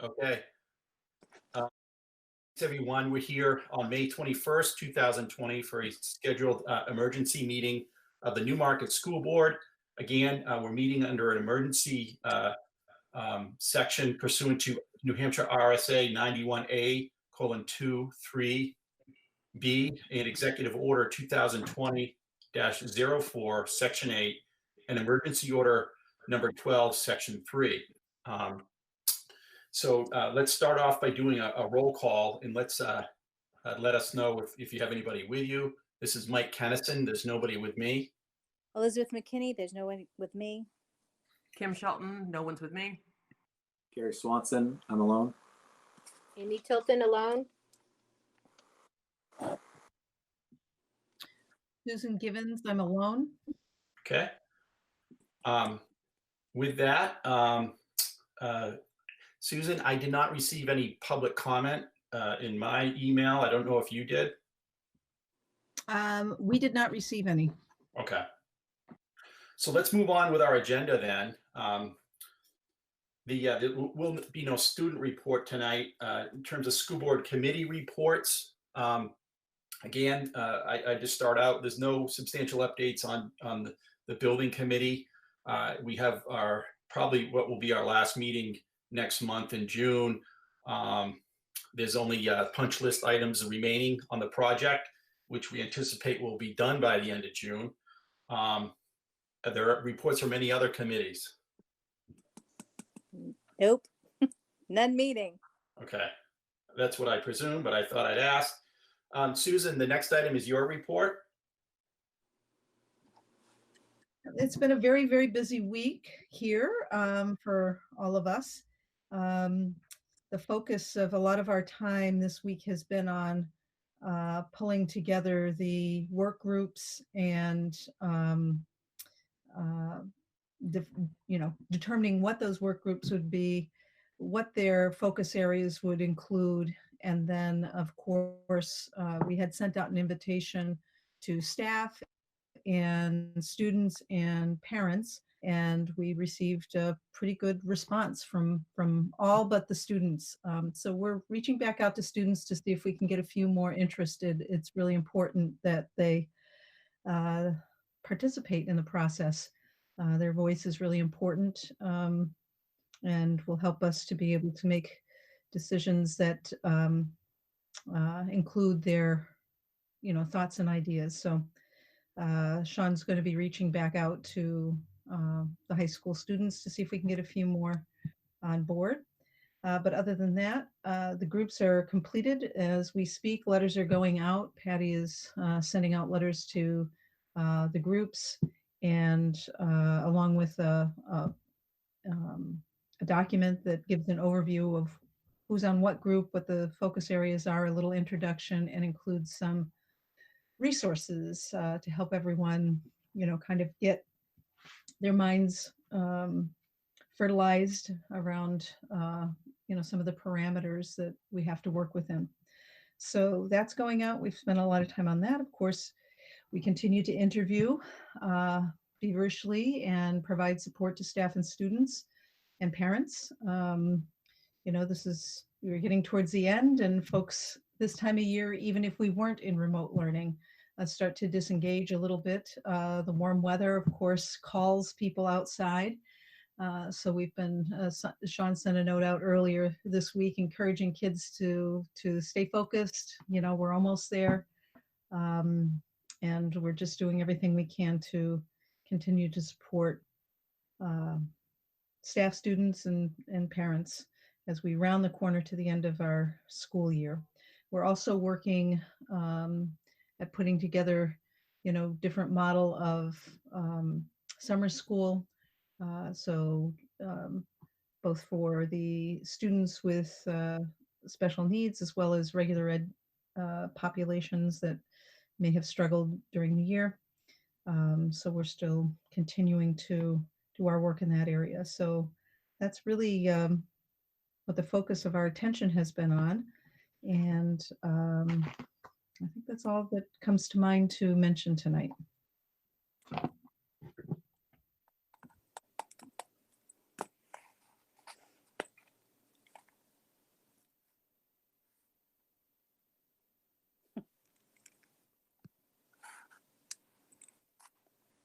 Okay. Thanks, everyone. We're here on May 21st, 2020 for a scheduled emergency meeting of the Newmarket School Board. Again, we're meeting under an emergency section pursuant to New Hampshire RSA 91A:2-3B and Executive Order 2020-04, Section 8, and Emergency Order number 12, Section 3. So let's start off by doing a roll call, and let's let us know if you have anybody with you. This is Mike Kennison. There's nobody with me. Elizabeth McKinney, there's no one with me. Kim Shelton, no one's with me. Gary Swanson, I'm alone. Amy Tilton, alone. Susan Givens, I'm alone. Okay. With that, Susan, I did not receive any public comment in my email. I don't know if you did. We did not receive any. Okay. So let's move on with our agenda then. There will be no student report tonight. In terms of school board committee reports, again, I just start out, there's no substantial updates on the building committee. We have probably what will be our last meeting next month in June. There's only punch list items remaining on the project, which we anticipate will be done by the end of June. There are reports from any other committees. Nope, none meeting. Okay, that's what I presume, but I thought I'd ask. Susan, the next item is your report. It's been a very, very busy week here for all of us. The focus of a lot of our time this week has been on pulling together the work groups and determining what those work groups would be, what their focus areas would include, and then of course we had sent out an invitation to staff and students and parents, and we received a pretty good response from all but the students. So we're reaching back out to students to see if we can get a few more interested. It's really important that they participate in the process. Their voice is really important and will help us to be able to make decisions that include their thoughts and ideas. So Sean's going to be reaching back out to the high school students to see if we can get a few more on board. But other than that, the groups are completed as we speak. Letters are going out. Patty is sending out letters to the groups, and along with a document that gives an overview of who's on what group, what the focus areas are, a little introduction, and includes some resources to help everyone, kind of get their minds fertilized around, some of the parameters that we have to work within. So that's going out. We've spent a lot of time on that. Of course, we continue to interview feverishly and provide support to staff and students and parents. We're getting towards the end, and folks this time of year, even if we weren't in remote learning, start to disengage a little bit. The warm weather, of course, calls people outside. So we've been, Sean sent a note out earlier this week encouraging kids to stay focused. We're almost there. And we're just doing everything we can to continue to support staff, students, and parents as we round the corner to the end of our school year. We're also working at putting together, different model of summer school. So both for the students with special needs as well as regular ed populations that may have struggled during the year. So we're still continuing to do our work in that area. So that's really what the focus of our attention has been on. And I think that's all that comes to mind to mention tonight.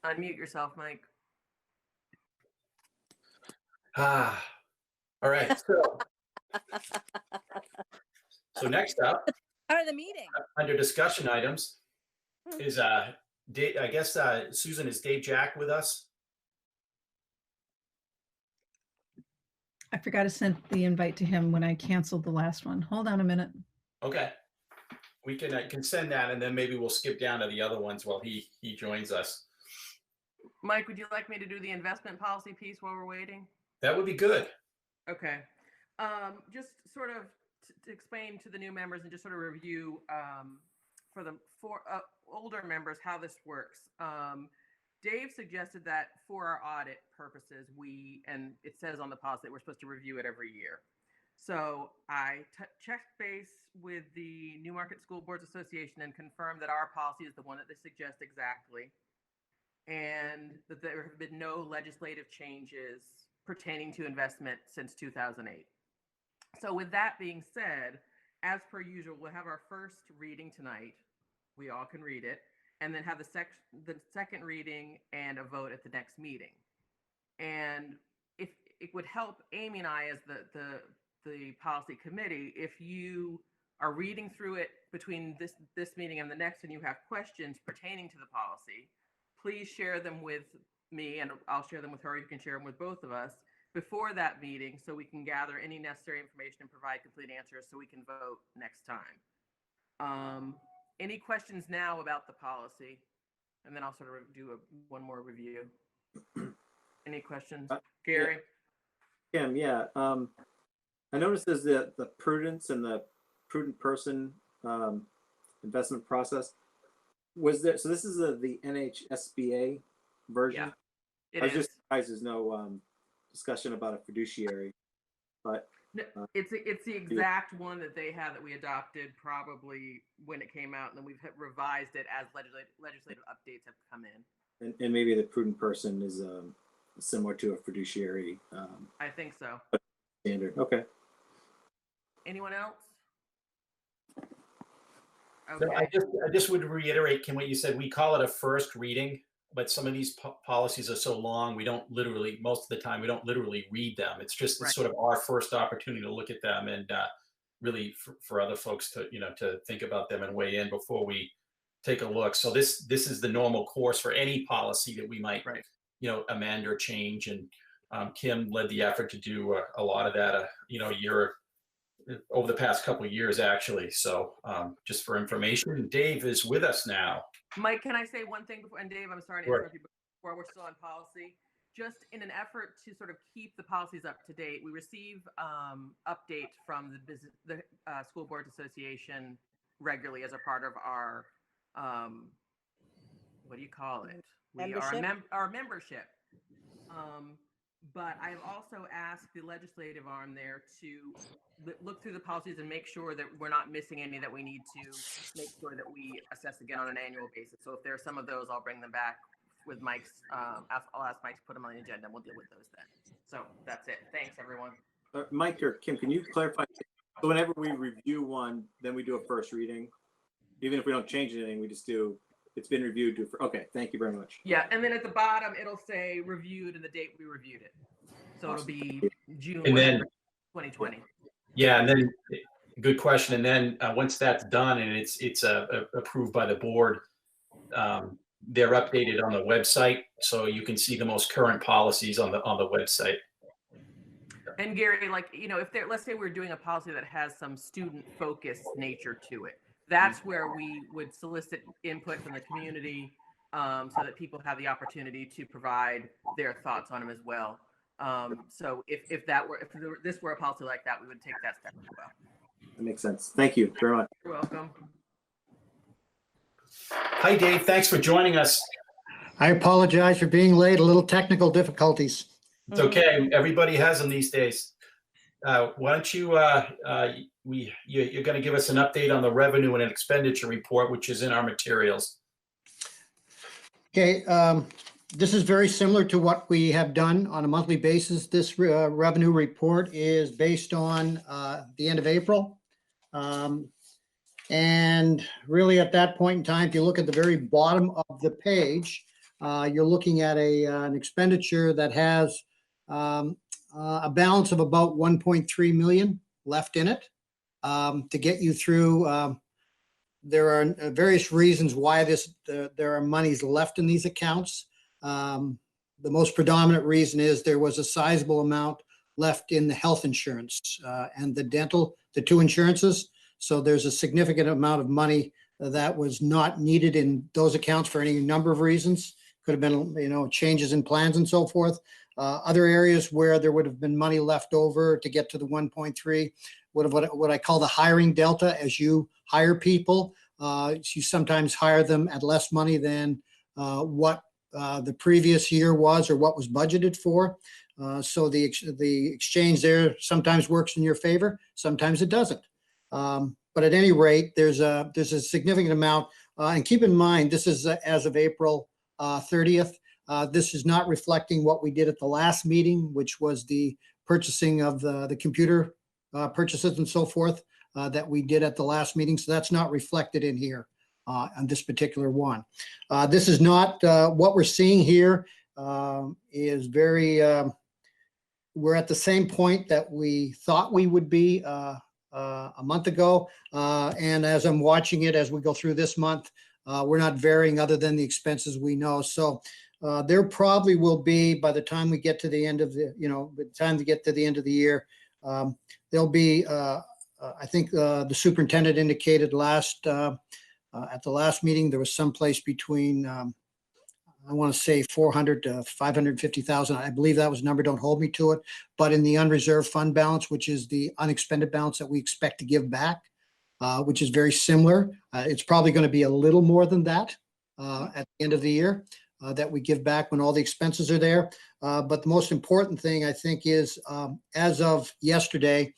Unmute yourself, Mike. All right. So next up, Part of the meeting. under discussion items, is Dave, I guess Susan, is Dave Jack with us? I forgot to send the invite to him when I canceled the last one. Hold on a minute. Okay. We can send that, and then maybe we'll skip down to the other ones while he joins us. Mike, would you like me to do the investment policy piece while we're waiting? That would be good. Okay. Just sort of to explain to the new members and just sort of review for the older members how this works. Dave suggested that for our audit purposes, and it says on the policy that we're supposed to review it every year. So I checked base with the Newmarket School Boards Association and confirmed that our policy is the one that they suggest exactly, and that there have been no legislative changes pertaining to investment since 2008. So with that being said, as per usual, we'll have our first reading tonight. We all can read it, and then have the second reading and a vote at the next meeting. And if it would help Amy and I as the policy committee, if you are reading through it between this meeting and the next, and you have questions pertaining to the policy, please share them with me, and I'll share them with her. You can share them with both of us before that meeting, so we can gather any necessary information and provide complete answers so we can vote next time. Any questions now about the policy? And then I'll sort of do one more review. Any questions? Gary? Kim, yeah. I noticed there's the prudence and the prudent person investment process. Was there, so this is the NHSBA version? Yeah, I was just surprised there's no discussion about a fiduciary, but no, it's the exact one that they had that we adopted probably when it came out, and then we've revised it as legislative updates have come in. And maybe the prudent person is similar to a fiduciary. I think so. Standard. Okay. Anyone else? So Okay. I just would reiterate, Kim, what you said. We call it a first reading, but some of these policies are so long, we don't literally, most of the time, we don't literally read them. It's just Right. sort of our first opportunity to look at them, and really for other folks to, to think about them and weigh in before we take a look. So this is the normal course for any policy that we might, Right. amend or change. And Kim led the effort to do a lot of that, year over the past couple of years, actually. So just for information, Dave is with us now. Mike, can I say one thing before? And Dave, I'm sorry to Sure. interrupt you before we're still on policy. Just in an effort to sort of keep the policies up to date, we receive updates from the School Boards Association regularly as a part of our what do you call it? Our membership. But I've also asked the legislative arm there to look through the policies and make sure that we're not missing any that we need to make sure that we assess again on an annual basis. So if there are some of those, I'll bring them back with Mike's. I'll ask Mike to put them on the agenda, and we'll deal with those then. So that's it. Thanks, everyone. Mike or Kim, can you clarify? So whenever we review one, then we do a first reading, even if we don't change anything, we just do. It's been reviewed. Okay, thank you very much. Yeah, and then at the bottom it'll say reviewed and the date we reviewed it. So it'll be June And then 2020. Yeah, and then good question. And then once that's done and it's approved by the board, they're updated on the website, so you can see the most current policies on the website. And Gary, if let's say we're doing a policy that has some student focused nature to it, that's where we would solicit input from the community, so that people have the opportunity to provide their thoughts on them as well. So if this were a policy like that, we would take that step as well. That makes sense. Thank you very much. You're welcome. Hi, Dave. Thanks for joining us. I apologize for being late, a little technical difficulties. It's okay. Everybody has them these days. Why don't you, you're going to give us an update on the revenue and expenditure report, which is in our materials. Okay, this is very similar to what we have done on a monthly basis. This revenue report is based on the end of April. And really at that point in time, if you look at the very bottom of the page, you're looking at an expenditure that has a balance of about 1.3 million left in it to get you through. There are various reasons why there are monies left in these accounts. The most predominant reason is there was a sizable amount left in the health insurance and the dental, the two insurances. So there's a significant amount of money that was not needed in those accounts for any number of reasons. Could have been, changes in plans and so forth. Other areas where there would have been money left over to get to the 1.3 what I call the hiring delta. As you hire people, you sometimes hire them at less money than what the previous year was or what was budgeted for. So the exchange there sometimes works in your favor, sometimes it doesn't. But at any rate, there's a significant amount. And keep in mind, this is as of April 30th. This is not reflecting what we did at the last meeting, which was the purchasing of the computer purchases and so forth that we did at the last meeting. So that's not reflected in here on this particular one. This is not what we're seeing here is very, we're at the same point that we thought we would be a month ago. And as I'm watching it, as we go through this month, we're not varying other than the expenses we know. So there probably will be, by the time we get to the end of the, by the time to get to the end of the year, there'll be, I think the superintendent indicated at the last meeting, there was someplace between, I want to say 400 to 550,000. I believe that was a number, don't hold me to it. But in the unreserved fund balance, which is the unexpended balance that we expect to give back, which is very similar. It's probably going to be a little more than that at the end of the year that we give back when all the expenses are there. But the most important thing, I think, is as of yesterday,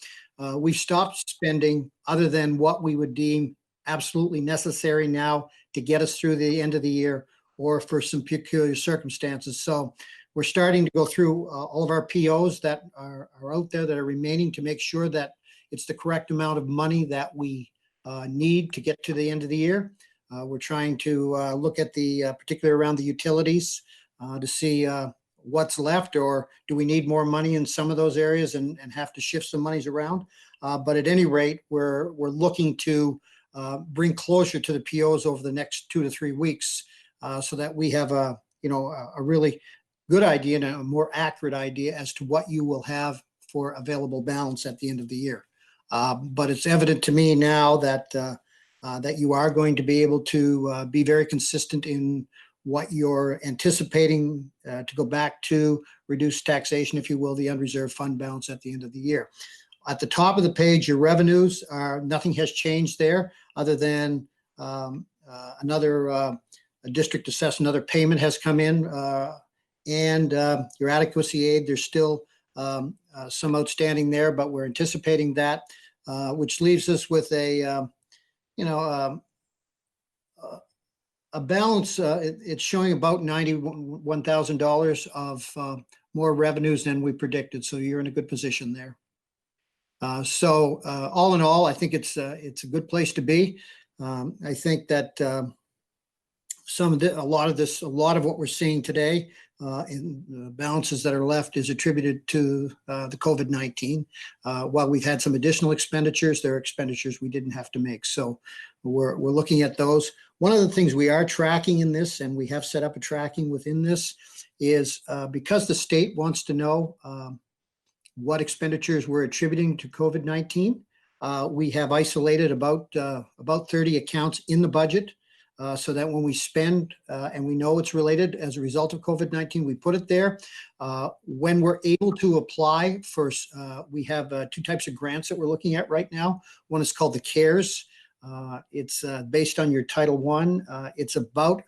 we stopped spending other than what we would deem absolutely necessary now to get us through the end of the year or for some peculiar circumstances. So we're starting to go through all of our POs that are out there that are remaining to make sure that it's the correct amount of money that we need to get to the end of the year. We're trying to look at the particularly around the utilities to see what's left, or do we need more money in some of those areas and have to shift some monies around. But at any rate, we're looking to bring closure to the POs over the next 2 to 3 weeks so that we have a really good idea and a more accurate idea as to what you will have for available balance at the end of the year. But it's evident to me now that that you are going to be able to be very consistent in what you're anticipating to go back to reduced taxation, if you will, the unreserved fund balance at the end of the year. At the top of the page, your revenues are, nothing has changed there other than another district assessed, another payment has come in, and your adequacy aid, there's still some outstanding there, but we're anticipating that, which leaves us with a balance. It's showing about $91,000 of more revenues than we predicted. So you're in a good position there. So all in all, I think it's a good place to be. I think that a lot of what we're seeing today in the balances that are left is attributed to the COVID-19. While we've had some additional expenditures, there are expenditures we didn't have to make. So we're looking at those. One of the things we are tracking in this, and we have set up a tracking within this, is because the state wants to know what expenditures we're attributing to COVID-19. We have isolated about 30 accounts in the budget so that when we spend and we know it's related as a result of COVID-19, we put it there. When we're able to apply for, we have 2 types of grants that we're looking at right now. One is called the CARES. It's based on your Title I. It's about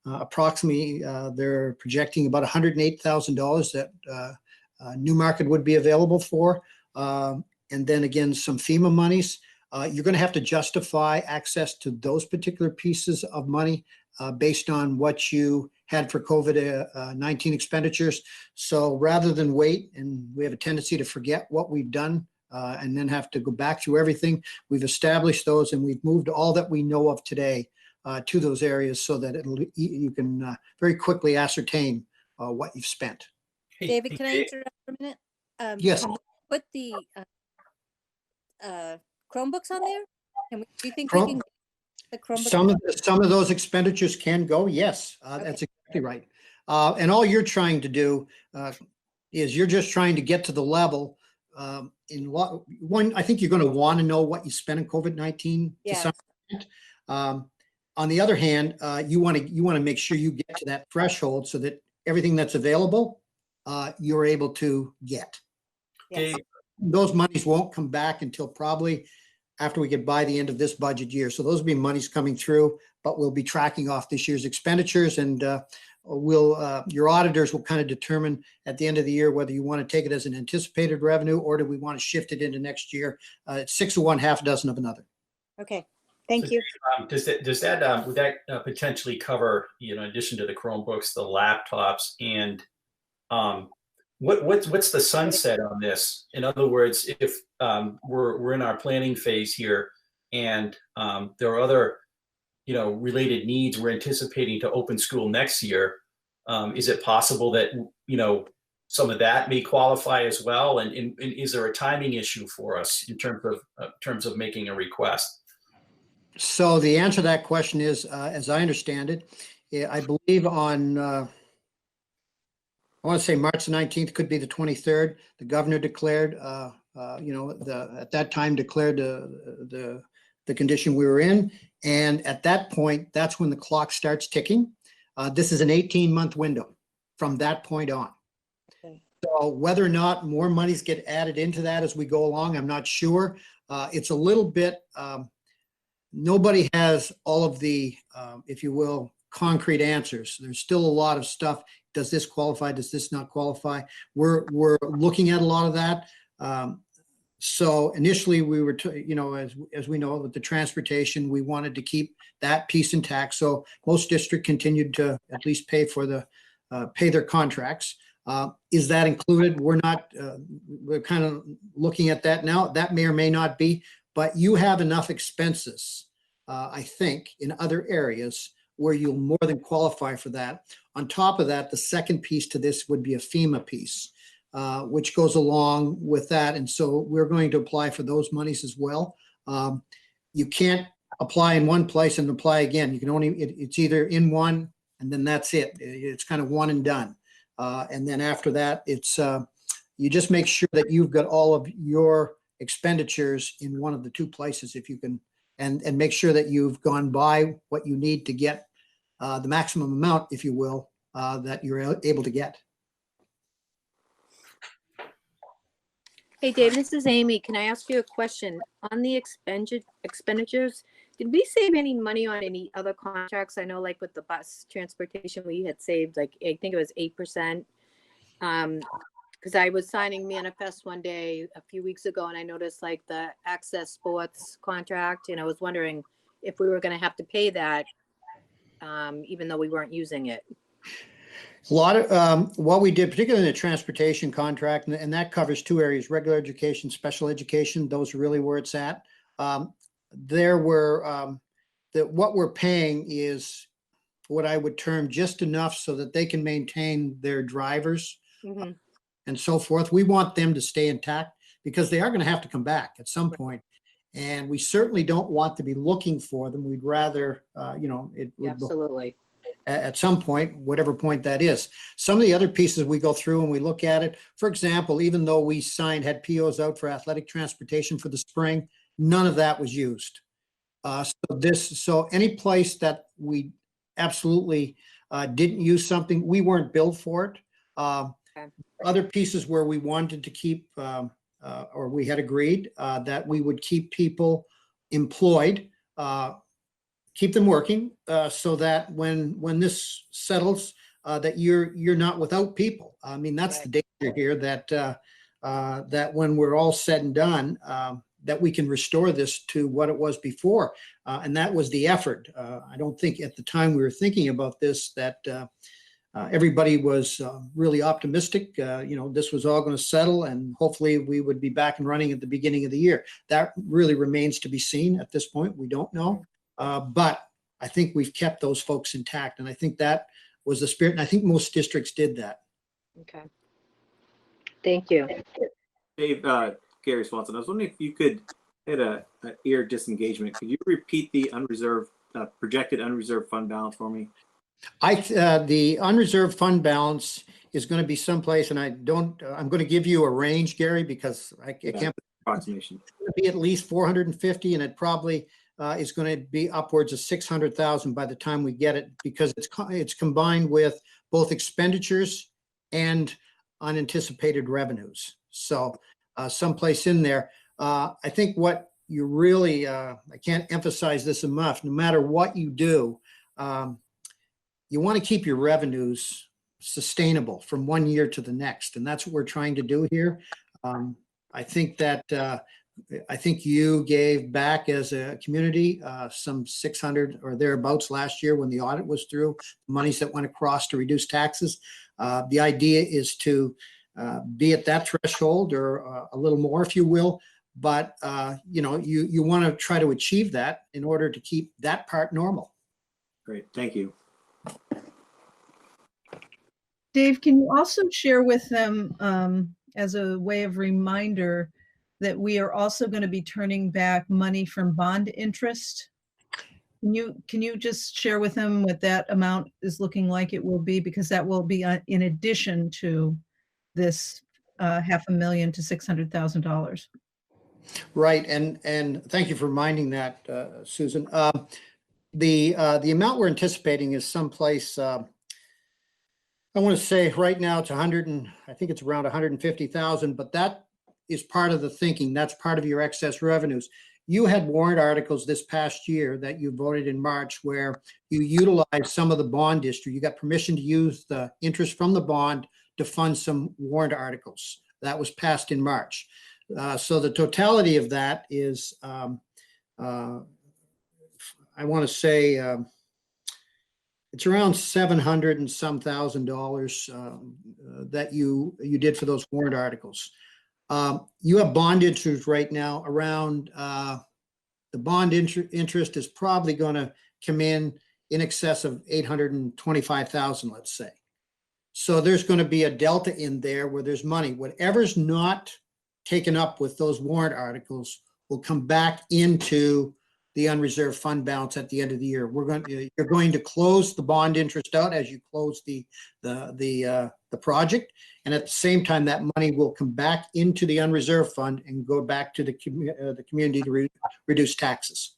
approximately, they're projecting about $108,000 that Newmarket would be available for. And then again, some FEMA monies. You're going to have to justify access to those particular pieces of money based on what you had for COVID-19 expenditures. So rather than wait, and we have a tendency to forget what we've done and then have to go back through everything, we've established those and we've moved all that we know of today to those areas so that you can very quickly ascertain what you've spent. Hey, David, hey, can I Dave, interrupt for a minute? Yes. Can we put the Chromebooks on there? Do you think Chrome- we can get the Chromebooks? Some of those expenditures can go, yes, that's exactly right. And all you're trying to do is you're just trying to get to the level I think you're going to want to know what you spent in COVID-19 to Yeah. some extent. On the other hand, you want to make sure you get to that threshold so that everything that's available, you're able to get. Yes. Dave, Those monies won't come back until probably after we get by the end of this budget year. So those will be monies coming through, but we'll be tracking off this year's expenditures, and your auditors will kind of determine at the end of the year whether you want to take it as an anticipated revenue or do we want to shift it into next year. It's 6 of one, half a dozen of another. Okay. Thank you. does that would that potentially cover, in addition to the Chromebooks, the laptops, and what's the sunset on this? In other words, if we're in our planning phase here, and there are other related needs, we're anticipating to open school next year. Is it possible that some of that may qualify as well? And is there a timing issue for us in terms of making a request? So the answer to that question is, as I understand it, I believe on, I want to say March 19th, could be the 23rd, the governor declared, at that time declared the condition we were in. And at that point, that's when the clock starts ticking. This is an 18-month window from that point on. Okay. So whether or not more monies get added into that as we go along, I'm not sure. It's a little bit, nobody has all of the, if you will, concrete answers. There's still a lot of stuff. Does this qualify? Does this not qualify? We're looking at a lot of that. So initially we were, as we know, with the transportation, we wanted to keep that piece intact. So most districts continued to at least pay their contracts. Is that included? We're kind of looking at that now. That may or may not be, but you have enough expenses, I think, in other areas where you'll more than qualify for that. On top of that, the second piece to this would be a FEMA piece, which goes along with that. And so we're going to apply for those monies as well. You can't apply in one place and apply again. You can only, it's either in one and then that's it. It's kind of one and done. And then after that, it's, you just make sure that you've got all of your expenditures in one of the two places if you can, and make sure that you've gone by what you need to get the maximum amount, if you will, that you're able to get. Hey, Dave, this is Amy. Can I ask you a question? On the expenditures, did we save any money on any other contracts? I know like with the bus transportation, we had saved like, I think it was 8%. Because I was signing manifest one day a few weeks ago and I noticed like the Access Sports contract, and I was wondering if we were going to have to pay that even though we weren't using it. A lot of what we did, particularly in the transportation contract, and that covers two areas: regular education, special education. Those are really where it's at. There were what we're paying is what I would term just enough so that they can maintain their drivers and so forth. We want them to stay intact because they are going to have to come back at some point. And we certainly don't want to be looking for them. We'd rather, Absolutely. At some point, whatever point that is. Some of the other pieces we go through and we look at it. For example, even though we had POs out for athletic transportation for the spring, none of that was used. So any place that we absolutely didn't use something, we weren't billed for it. Okay. Other pieces where we wanted to keep, or we had agreed that we would keep people employed, keep them working, so that when this settles, that you're not without people. I mean, that's the danger here, that when we're all said and done, that we can restore this to what it was before. And that was the effort. I don't think at the time we were thinking about this that everybody was really optimistic. This was all going to settle and hopefully we would be back and running at the beginning of the year. That really remains to be seen at this point. We don't know. But I think we've kept those folks intact. And I think that was the spirit. And I think most districts did that. Okay. Thank you. Dave, Gary Swanson, I was wondering if you could hit a ear disengagement. Could you repeat the unreserved, projected unreserved fund balance for me? The unreserved fund balance is going to be someplace, and I'm going to give you a range, Gary, because I can't. Approximation. It's going to be at least 450, and it probably is going to be upwards of 600,000 by the time we get it, because it's combined with both expenditures and unanticipated revenues. So someplace in there. I think what you really, I can't emphasize this enough, no matter what you do, you want to keep your revenues sustainable from one year to the next. And that's what we're trying to do here. I think that, I think you gave back as a community some 600 or thereabouts last year when the audit was through, monies that went across to reduce taxes. The idea is to be at that threshold or a little more, if you will. But, you want to try to achieve that in order to keep that part normal. Great, thank you. Dave, can you also share with them as a way of reminder that we are also going to be turning back money from bond interest? Can you just share with them what that amount is looking like it will be? Because that will be in addition to this $500,000 to $600,000. Right, and thank you for reminding that, Susan. The amount we're anticipating is someplace. I want to say right now it's I think it's around 150,000, but that is part of the thinking. That's part of your excess revenues. You had warrant articles this past year that you voted in March where you utilized some of the bond issue. You got permission to use the interest from the bond to fund some warrant articles. That was passed in March. So the totality of that is, I want to say, it's around $700 and some thousand that you did for those warrant articles. You have bond interest right now around, the bond interest is probably going to come in excess of 825,000, let's say. So there's going to be a delta in there where there's money. Whatever's not taken up with those warrant articles will come back into the unreserved fund balance at the end of the year. You're going to close the bond interest out as you close the project, and at the same time, that money will come back into the unreserved fund and go back to the community to reduce taxes.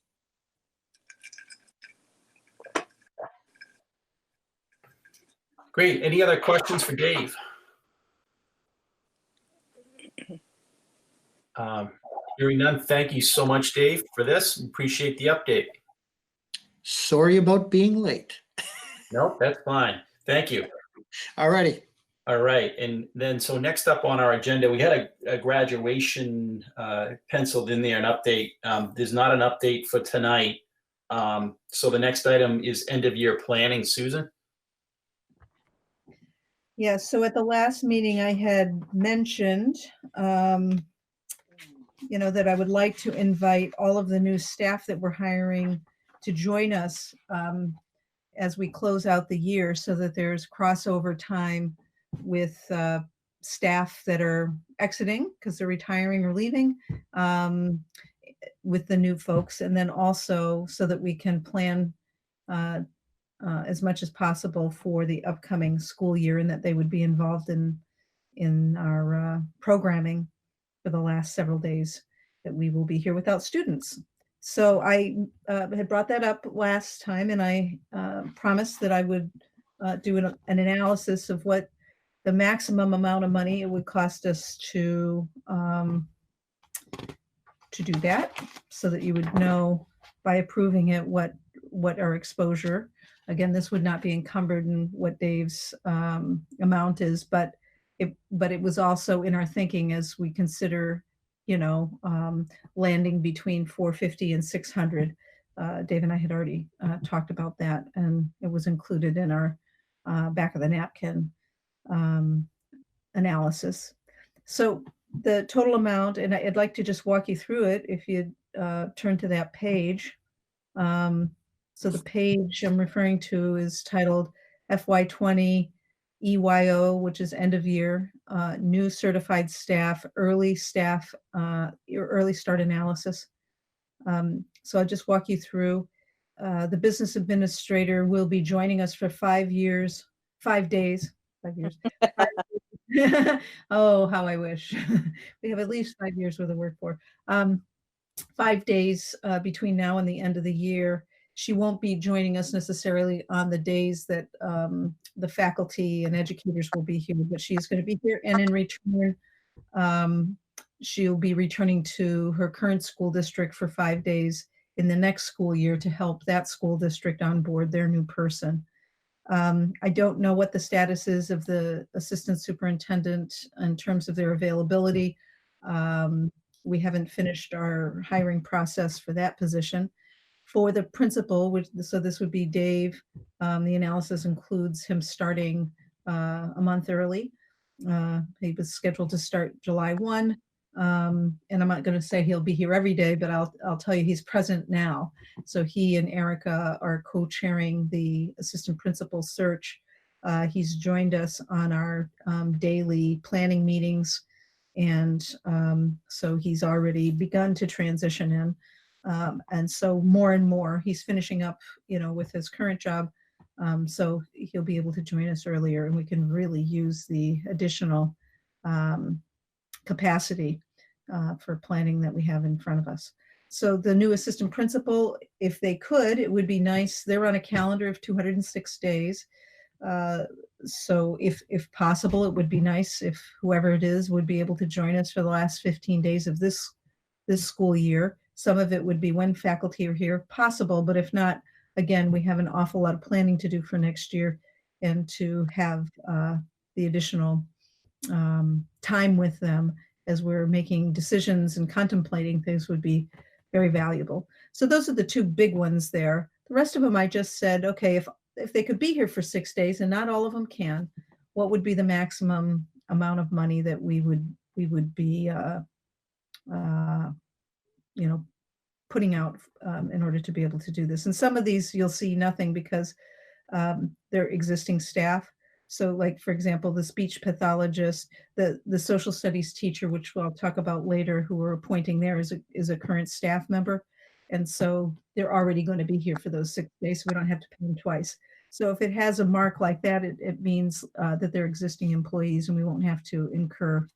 Great. Any other questions for Dave? Hearing none, thank you so much, Dave, for this. Appreciate the update. Sorry about being late. Nope, that's fine. Thank you. All righty. All right. And then, so next up on our agenda, we had a graduation penciled in there, an update. There's not an update for tonight. So the next item is end of year planning. Susan? Yes, so at the last meeting I had mentioned, that I would like to invite all of the new staff that we're hiring to join us as we close out the year so that there's crossover time with staff that are exiting because they're retiring or leaving with the new folks. And then also so that we can plan as much as possible for the upcoming school year and that they would be involved in our programming for the last several days that we will be here without students. So I had brought that up last time, and I promised that I would do an analysis of what the maximum amount of money it would cost us to do that, so that you would know by approving it what our exposure. Again, this would not be encumbered in what Dave's amount is, but it was also in our thinking as we consider, landing between 450 and 600. Dave and I had already talked about that, and it was included in our back of the napkin analysis. So the total amount, and I'd like to just walk you through it if you turn to that page. So the page I'm referring to is titled FY20 EYO, which is end of year, new certified staff, early start analysis. So I'll just walk you through. The business administrator will be joining us for 5 years, 5 days, 5 years. Oh, how I wish. We have at least 5 years worth of work for. 5 days between now and the end of the year. She won't be joining us necessarily on the days that the faculty and educators will be here, but she's going to be here. And in return, she'll be returning to her current school district for 5 days in the next school year to help that school district onboard their new person. I don't know what the status is of the assistant superintendent in terms of their availability. We haven't finished our hiring process for that position. For the principal, so this would be Dave, the analysis includes him starting a month early. He was scheduled to start July 1. And I'm not going to say he'll be here every day, but I'll tell you he's present now. So he and Erica are co-chairing the assistant principal search. He's joined us on our daily planning meetings. And so he's already begun to transition in. And so more and more, he's finishing up, with his current job. So he'll be able to join us earlier, and we can really use the additional capacity for planning that we have in front of us. So the new assistant principal, if they could, it would be nice. They're on a calendar of 206 days. So if possible, it would be nice if whoever it is would be able to join us for the last 15 days of this school year. Some of it would be when faculty are here, possible, but if not, again, we have an awful lot of planning to do for next year, and to have the additional time with them as we're making decisions and contemplating things would be very valuable. So those are the two big ones there. The rest of them, I just said, okay, if they could be here for 6 days, and not all of them can, what would be the maximum amount of money that we would be putting out in order to be able to do this. And some of these you'll see nothing because they're existing staff. So like, for example, the speech pathologist, the social studies teacher, which I'll talk about later, who we're appointing there is a current staff member. And so they're already going to be here for those 6 days, so we don't have to pay them twice. So if it has a mark like that, it means that they're existing employees, and we won't have to incur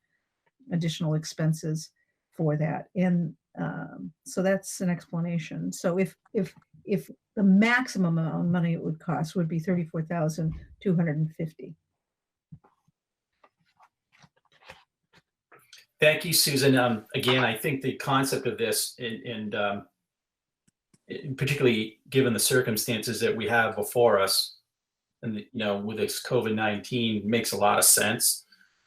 additional expenses for that. And so that's an explanation. So if the maximum amount of money it would cost would be $34,250. Thank you, Susan. Again, I think the concept of this, and particularly given the circumstances that we have before us, and with this COVID-19, makes a lot of sense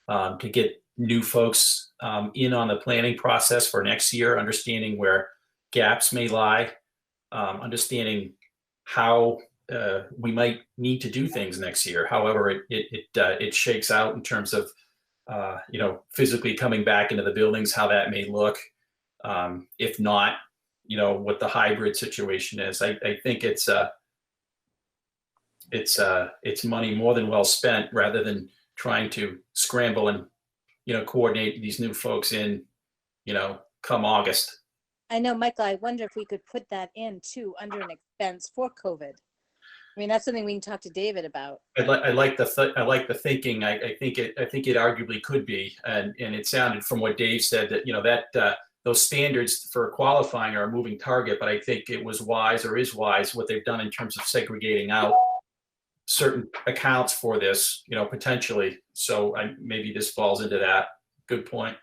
to get new folks in on the planning process for next year, understanding where gaps may lie, understanding how we might need to do things next year, however it shakes out in terms of physically coming back into the buildings, how that may look. If not, what the hybrid situation is. I think it's money more than well spent, rather than trying to scramble and coordinate these new folks in, come August. I know, Michael, I wonder if we could put that in too under an expense for COVID. I mean, that's something we can talk to David about. I like the thinking. I think it arguably could be, and it sounded from what Dave said that those standards for qualifying are a moving target, but I think it was wise, or is wise, what they've done in terms of segregating out certain accounts for this, potentially. So maybe this falls into that. Good point.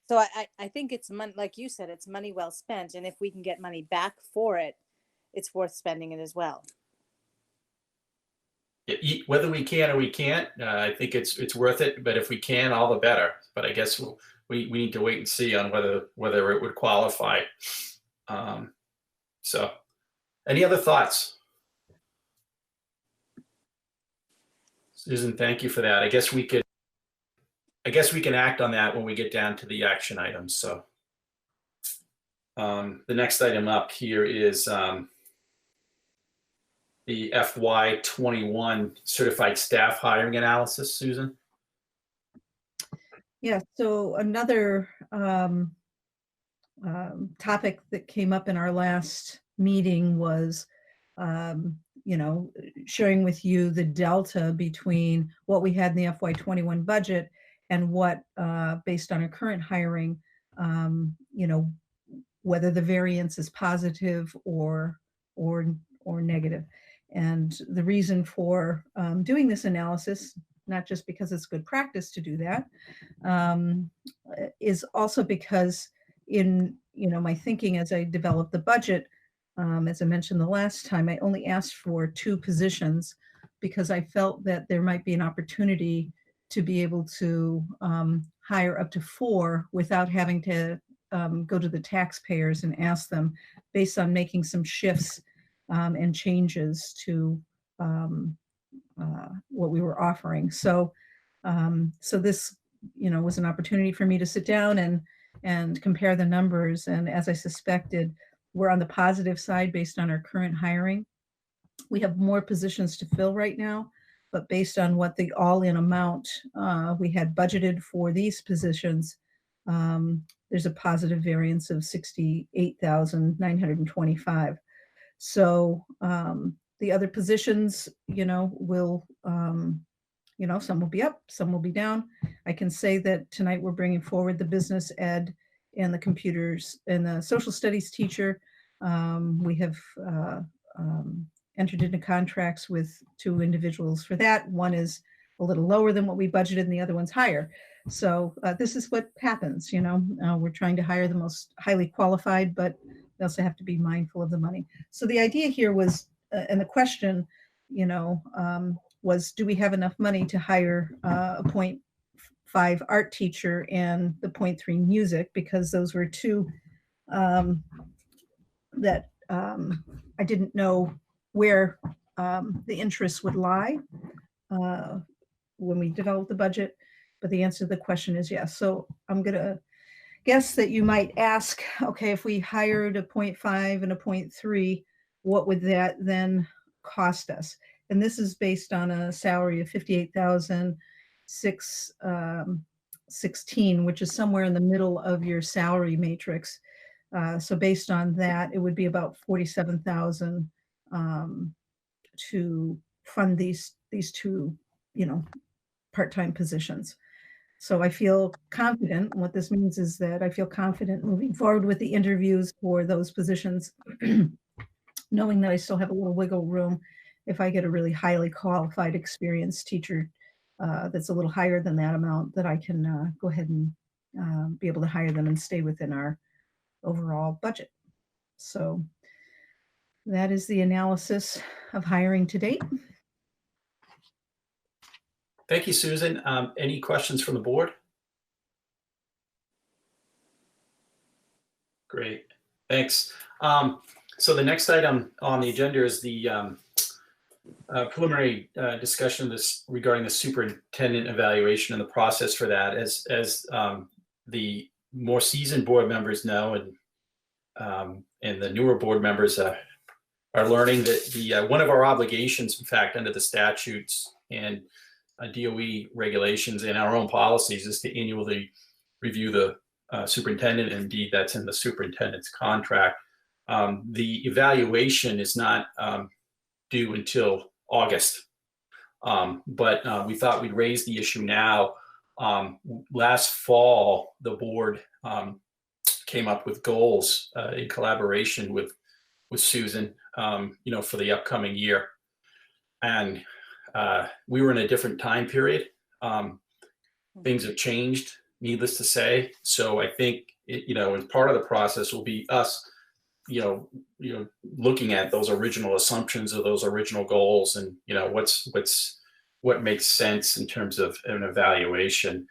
So I think it's money, like you said, it's money well spent. And if we can get money back for it, it's worth spending it as well. Whether we can or we can't, I think it's worth it. But if we can, all the better. But I guess we need to wait and see on whether it would qualify. So any other thoughts? Susan, thank you for that. I guess we can act on that when we get down to the action items. So the next item up here is the FY21 certified staff hiring analysis, Susan? Yeah, so another topic that came up in our last meeting was, sharing with you the delta between what we had in the FY21 budget and what, based on our current hiring, whether the variance is positive or negative. And the reason for doing this analysis, not just because it's good practice to do that, is also because in my thinking as I developed the budget, as I mentioned the last time, I only asked for 2 positions because I felt that there might be an opportunity to be able to hire up to 4 without having to go to the taxpayers and ask them, based on making some shifts and changes to what we were offering. So this was an opportunity for me to sit down and compare the numbers. And as I suspected, we're on the positive side based on our current hiring. We have more positions to fill right now, but based on what the all-in amount we had budgeted for these positions, there's a positive variance of $68,925. So the other positions, will, some will be up, some will be down. I can say that tonight we're bringing forward the business ed and the computers and the social studies teacher. We have entered into contracts with 2 individuals for that. One is a little lower than what we budgeted and the other one's higher. So this is what happens, we're trying to hire the most highly qualified, but we also have to be mindful of the money. So the idea here was, and the question, was, do we have enough money to hire a 0.5 art teacher and the 0.3 music? Because those were 2 that I didn't know where the interest would lie when we developed the budget. But the answer to the question is yes. So I'm going to guess that you might ask, okay, if we hired a 0.5 and a 0.3, what would that then cost us? And this is based on a salary of $58,616, which is somewhere in the middle of your salary matrix. So based on that, it would be about $47,000 to fund these 2, part-time positions. So I feel confident. What this means is that I feel confident moving forward with the interviews for those positions, knowing that I still have a little wiggle room if I get a really highly qualified, experienced teacher that's a little higher than that amount, that I can go ahead and be able to hire them and stay within our overall budget. So that is the analysis of hiring to date. Thank you, Susan. Any questions from the board? Great, thanks. So the next item on the agenda is the preliminary discussion of this regarding the superintendent evaluation and the process for that. As the more seasoned board members know, and the newer board members are learning that the one of our obligations, in fact, under the statutes and DOE regulations and our own policies, is to annually review the superintendent. Indeed, that's in the superintendent's contract. The evaluation is not due until August, but we thought we'd raise the issue now. Last fall, the board came up with goals in collaboration with Susan, for the upcoming year, and we were in a different time period. Things have changed, needless to say. So I think as part of the process will be us, looking at those original assumptions of those original goals, and what makes sense in terms of an evaluation.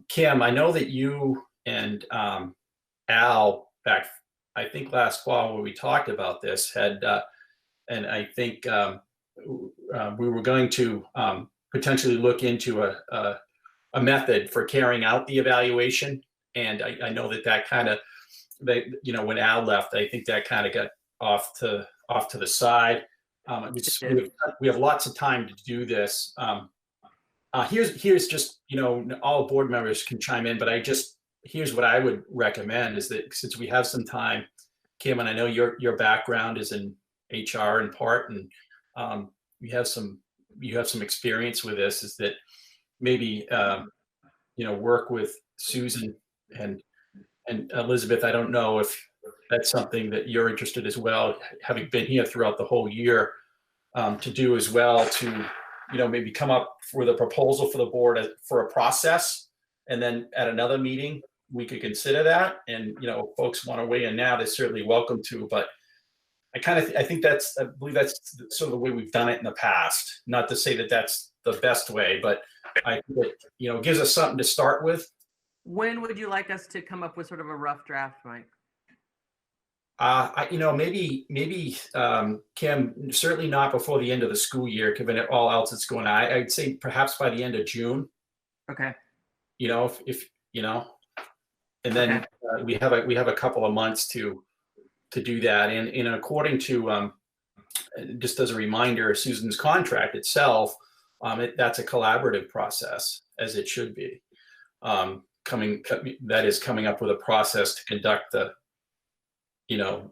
Kim, I know that you and Al, back I think last fall when we talked about this, had and I think we were going to potentially look into a method for carrying out the evaluation. And I know that kind of, when Al left, I think that kind of got off to the side. We have lots of time to do this. Here's just, all board members can chime in, but here's what I would recommend is that since we have some time, Kim, and I know your background is in HR in part, and you have some experience with this, is that maybe work with Susan and Elizabeth. I don't know if that's something that you're interested as well, having been here throughout the whole year, to do as well, to maybe come up with a proposal for the board for a process, and then at another meeting we could consider that. And if folks want to weigh in now, they're certainly welcome to. But I believe that's sort of the way we've done it in the past. Not to say that that's the best way, but I think it gives us something to start with. When would you like us to come up with sort of a rough draft, Mike? Maybe Kim, certainly not before the end of the school year, given all else that's going on. I'd say perhaps by the end of June. Okay. If and then we have a couple of months to do that. And according to just as a reminder, Susan's contract itself, that's a collaborative process, as it should be. Coming up with a process to conduct the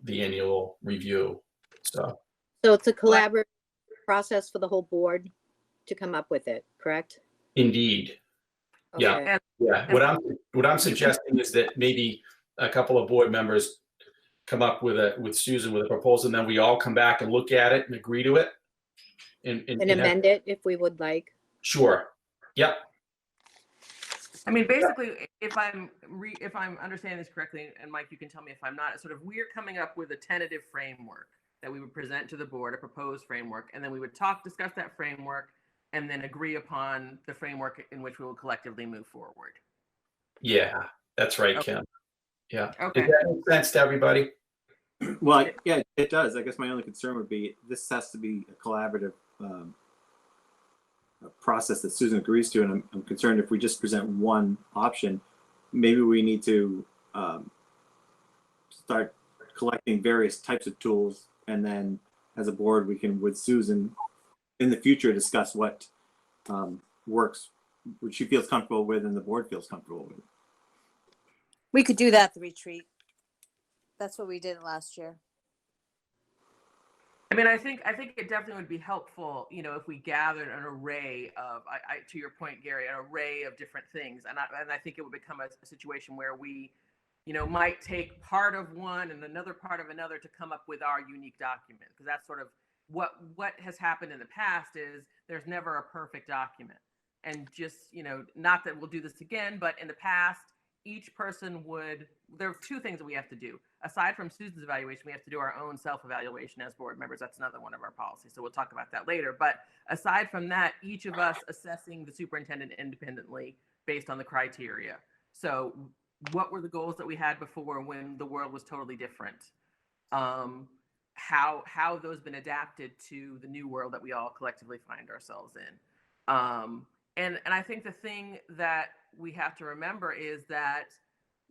annual review. So it's a collaborative process for the whole board to come up with it, correct? Indeed. Okay. Yeah. What I'm suggesting is that maybe a couple of board members come up with Susan with a proposal, and then we all come back and look at it and agree to it. And amend it if we would like. Sure. Yep. I mean, basically, if I'm understanding this correctly, and Mike, you can tell me if I'm not, sort of we're coming up with a tentative framework that we would present to the board, a proposed framework, and then we would discuss that framework, and then agree upon the framework in which we will collectively move forward. Yeah, that's right, Okay. Kim. Yeah. Okay. Does that make sense to everybody? Well, yeah, it does. I guess my only concern would be this has to be a collaborative process that Susan agrees to, and I'm concerned if we just present one option, maybe we need to start collecting various types of tools, and then as a board we can, with Susan in the future, discuss what works, which she feels comfortable with and the board feels comfortable with. We could do that at the retreat. That's what we did last year. I mean, I think it definitely would be helpful, if we gathered an array of, to your point, Gary, an array of different things, and I think it would become a situation where we, might take part of one and another part of another to come up with our unique document, because that's sort of what has happened in the past is there's never a perfect document, and just not that we'll do this again, but in the past, each person there are two things that we have to do. Aside from Susan's evaluation, we have to do our own self-evaluation as board members. That's another one of our policies. So we'll talk about that later. But aside from that, each of us assessing the superintendent independently based on the criteria. So what were the goals that we had before when the world was totally different? How have those been adapted to the new world that we all collectively find ourselves in? And I think the thing that we have to remember is that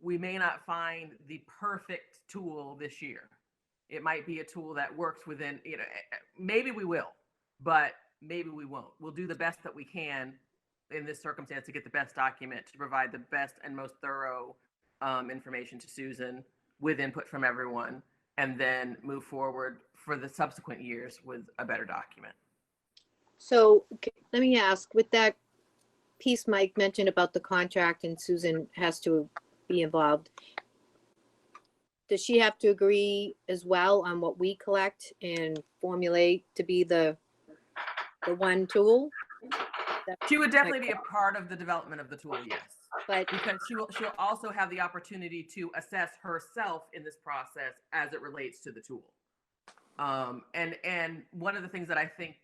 we may not find the perfect tool this year. It might be a tool that works within, maybe we will, but maybe we won't. We'll do the best that we can in this circumstance to get the best document, to provide the best and most thorough information to Susan with input from everyone, and then move forward for the subsequent years with a better document. So let me ask, with that piece Mike mentioned about the contract and Susan has to be involved, does she have to agree as well on what we collect and formulate to be the one tool? She would definitely be a part of the development of the tool, yes. But because she'll also have the opportunity to assess herself in this process as it relates to the tool. And one of the things that I think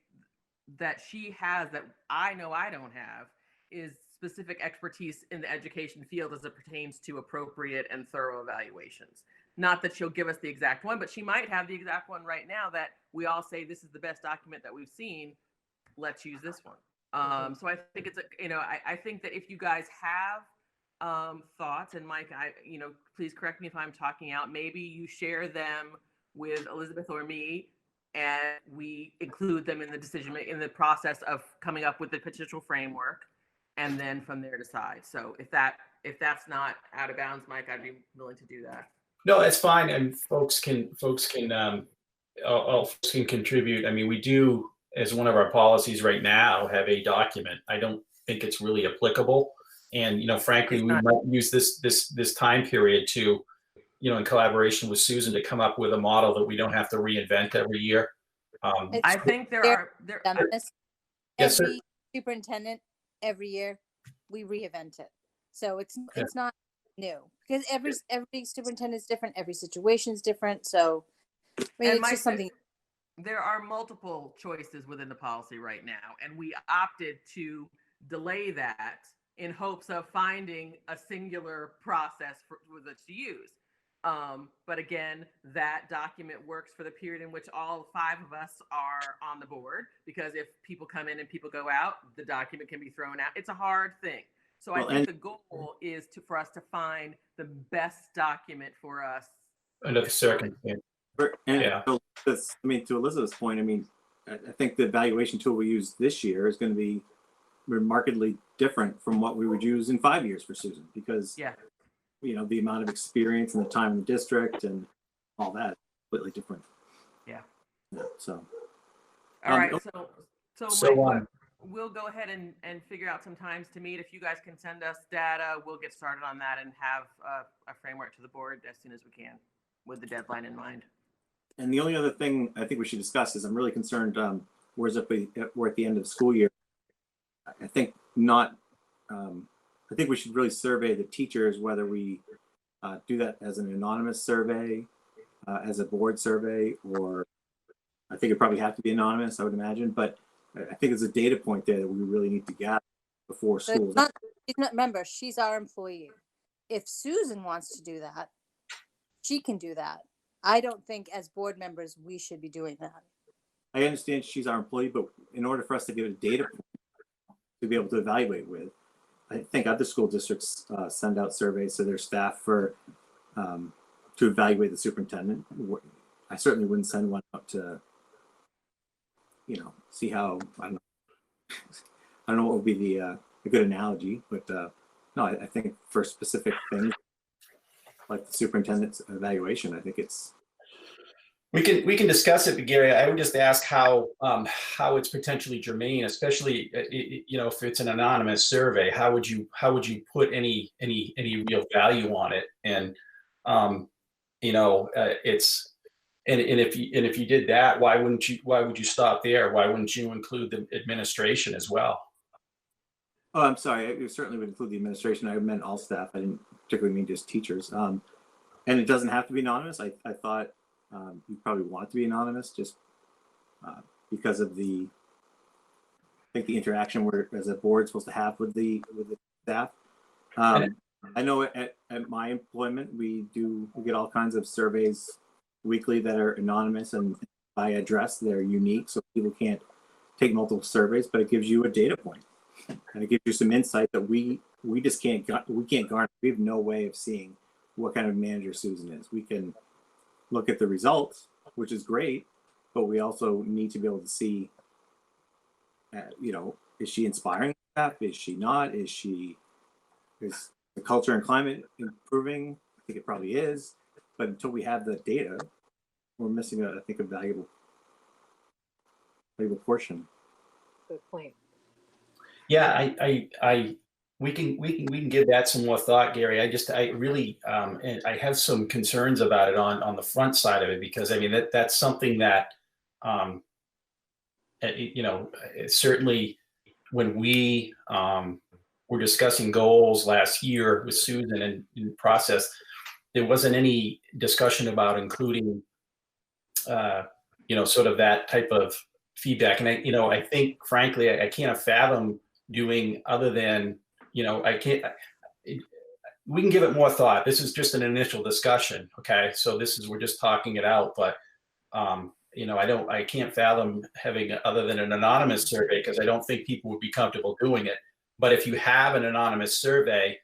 that she has that I know I don't have is specific expertise in the education field as it pertains to appropriate and thorough evaluations. Not that she'll give us the exact one, but she might have the exact one right now that we all say this is the best document that we've seen. Let's use this one. So I think it's I think that if you guys have thoughts, and Mike, please correct me if I'm talking out. Maybe you share them with Elizabeth or me and we include them in the decision in the process of coming up with the potential framework, and then from there decide. So if that's not out of bounds, Mike, I'd be willing to do that. No, that's fine, and folks can all folks can contribute. I mean, we do, as one of our policies right now, have a document. I don't think it's really applicable, and frankly, we might use this time period to, in collaboration with Susan, to come up with a model that we don't have to reinvent every year. I think there Yes, sir. every superintendent every year we reinvent it, so it's not new, because every superintendent is different, every situation is different. So I mean, it's just something. There are multiple choices within the policy right now, and we opted to delay that in hopes of finding a singular process for us to use. But again, that document works for the period in which all 5 of us are on the board, because if people come in and people go out, the document can be thrown out. It's a hard thing. So I think the goal is for us to find the best document for us Under the circumstance. And to Elizabeth's point, I think the evaluation tool we use this year is going to be remarkably different from what we would use in 5 years for Susan, because the amount of experience and the time in the district and all that is completely different. Yeah. So. All right. So Mike, we'll go ahead and figure out some times to meet. If you guys can send us data, we'll get started on that and have a framework to the board as soon as we can, with the deadline in mind. And the only other thing I think we should discuss is I'm really concerned, we're at the end of the school year. I think we should really survey the teachers, whether we do that as an anonymous survey, as a board survey, or I think it probably have to be anonymous, I would imagine. But I think it's a data point there that we really need to gather before school. Remember, she's our employee. If Susan wants to do that, she can do that. I don't think as board members we should be doing that. I understand she's our employee, but in order for us to get a data point to be able to evaluate with, I think other school districts send out surveys to their staff to evaluate the superintendent. I certainly wouldn't send one out to, see how, I don't know what would be a good analogy, but no, I think for specific things like the superintendent's evaluation, I think we can discuss it, but Gary, I would just ask how it's potentially germane, especially if it's an anonymous survey. How would you put any real value on it? And if you did that, why would you stop there? Why wouldn't you include the administration as well? Oh, I'm sorry. I certainly would include the administration. I meant all staff. I didn't particularly mean just teachers. And it doesn't have to be anonymous. I thought you probably want it to be anonymous, just because of the interaction we're as a board supposed to have with the staff. I know at my employment we get all kinds of surveys weekly that are anonymous and by address. They're unique, so people can't take multiple surveys, but it gives you a data point and it gives you some insight that we just can't garner. We have no way of seeing what kind of manager Susan is. We can look at the results, which is great, but we also need to be able to see, is she inspiring staff? Is she not? Is the culture and climate improving? I think it probably is, but until we have the data, we're missing a valuable portion. Good point. Yeah, we can give that some more thought, Gary. I really and I have some concerns about it on the front side of it, because that's something that certainly when we were discussing goals last year with Susan and in process, there wasn't any discussion about including sort of that type of feedback. And I think frankly I can't fathom doing other than we can give it more thought. This is just an initial discussion. Okay. So we're just talking it out, but I can't fathom having other than an anonymous survey, because I don't think people would be comfortable doing it. But if you have an anonymous survey,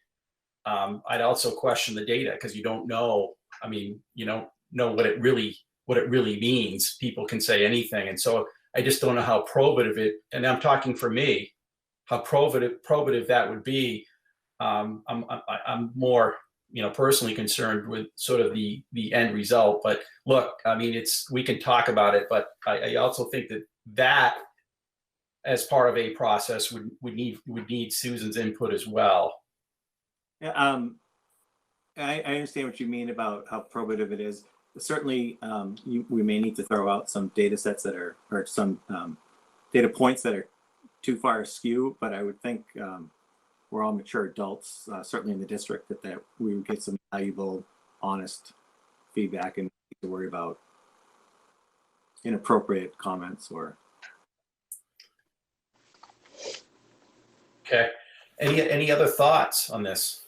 I'd also question the data, because you don't know, you don't know what what it really means. People can say anything. And so I just don't know how probative it, and I'm talking for me, how probative that would be. I'm more, personally concerned with sort of the end result. But look, I mean, we can talk about it, but I also think that as part of a process would need Susan's input as well. Yeah, I understand what you mean about how probative it is. Certainly, we may need to throw out some data sets that are, or some data points that are too far askew, but I would think we're all mature adults, certainly in the district, that we would get some valuable, honest feedback and need to worry about inappropriate comments or. Okay. Any other thoughts on this?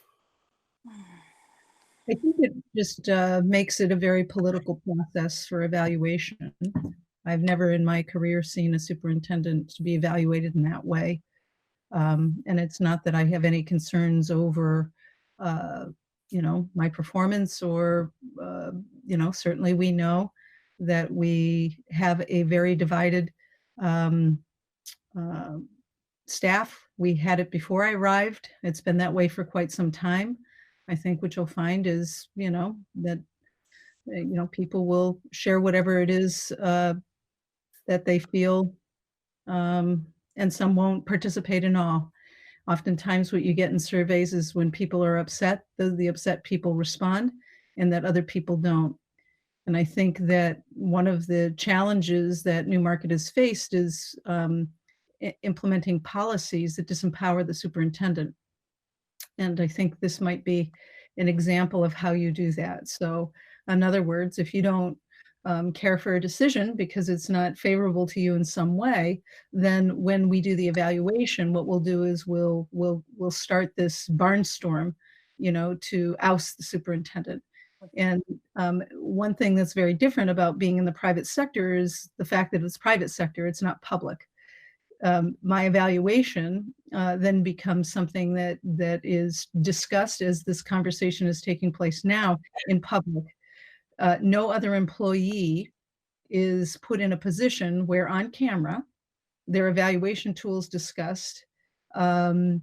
I think it just makes it a very political process for evaluation. I've never in my career seen a superintendent to be evaluated in that way. And it's not that I have any concerns over, my performance or, certainly we know that we have a very divided staff. We had it before I arrived. It's been that way for quite some time. I think what you'll find is, that, people will share whatever it is that they feel, and some won't participate in all. Oftentimes what you get in surveys is when people are upset, the upset people respond and that other people don't. And I think that one of the challenges that Newmarket has faced is implementing policies that disempower the superintendent. And I think this might be an example of how you do that. So in other words, if you don't care for a decision because it's not favorable to you in some way, then when we do the evaluation, what we'll do is we'll start this barnstorm, to oust the superintendent. And one thing that's very different about being in the private sector is the fact that it's private sector, it's not public. My evaluation then becomes something that is discussed as this conversation is taking place now in public. No other employee is put in a position where on camera, their evaluation tools discussed, and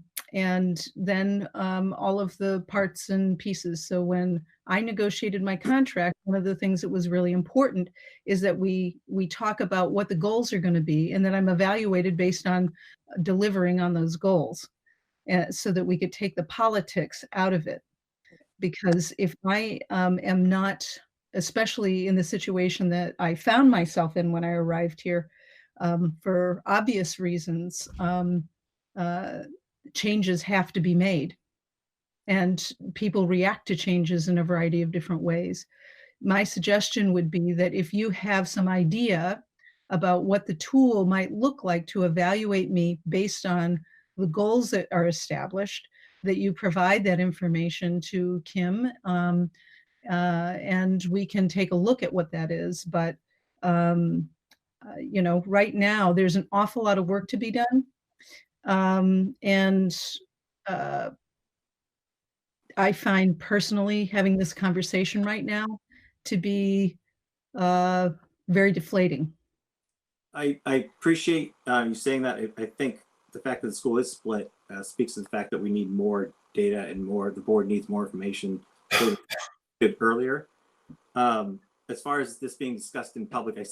then all of the parts and pieces. So when I negotiated my contract, one of the things that was really important is that we talk about what the goals are going to be, and that I'm evaluated based on delivering on those goals, so that we could take the politics out of it. Because if I am not, especially in the situation that I found myself in when I arrived here, for obvious reasons, changes have to be made. And people react to changes in a variety of different ways. My suggestion would be that if you have some idea about what the tool might look like to evaluate me based on the goals that are established, that you provide that information to Kim, and we can take a look at what that is. But, right now there's an awful lot of work to be done. I find personally having this conversation right now to be very deflating. I appreciate you saying that. I think the fact that the school is split speaks to the fact that we need more data and the board needs more information earlier. As far as this being discussed in public, I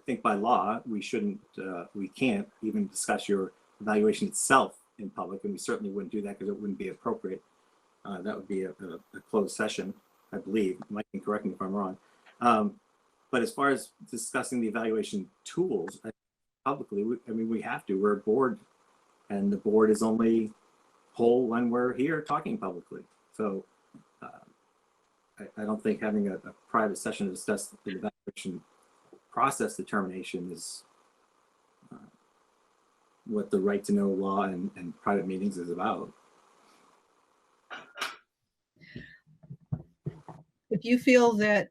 think by law, we can't even discuss your evaluation itself in public, and we certainly wouldn't do that because it wouldn't be appropriate. That would be a closed session, I believe. Mike can correct me if I'm wrong. But as far as discussing the evaluation tools publicly, we have to. We're a board, and the board is only whole when we're here talking publicly. So I don't think having a private session to discuss the evaluation process determination is what the right to know law and private meetings is about. If you feel that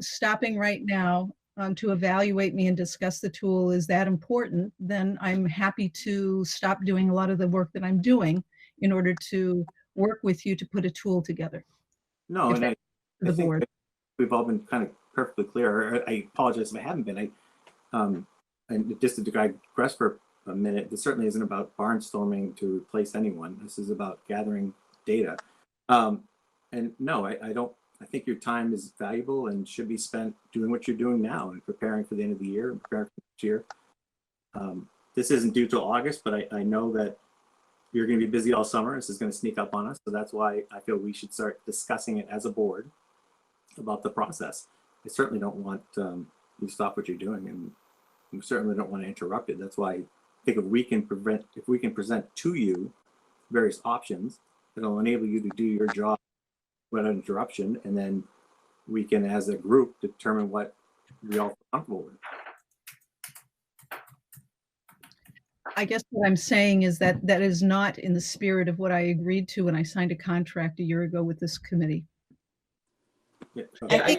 stopping right now to evaluate me and discuss the tool is that important, then I'm happy to stop doing a lot of the work that I'm doing in order to work with you to put a tool together. No, and the think board. we've all been kind of perfectly clear. I apologize if I haven't been. And just to digress for a minute, this certainly isn't about barnstorming to replace anyone. This is about gathering data. And no, I don't. I think your time is valuable and should be spent doing what you're doing now and preparing for the end of the year and preparing for next year. This isn't due till August, but I know that you're going to be busy all summer. This is going to sneak up on us. So that's why I feel we should start discussing it as a board about the process. I certainly don't want you to stop what you're doing, and we certainly don't want to interrupt it. That's why I think if we can present to you various options that'll enable you to do your job without interruption, and then we can, as a group, determine what we all feel comfortable with. I guess what I'm saying is that that is not in the spirit of what I agreed to when I signed a contract a year ago with this committee. Yeah. Yeah,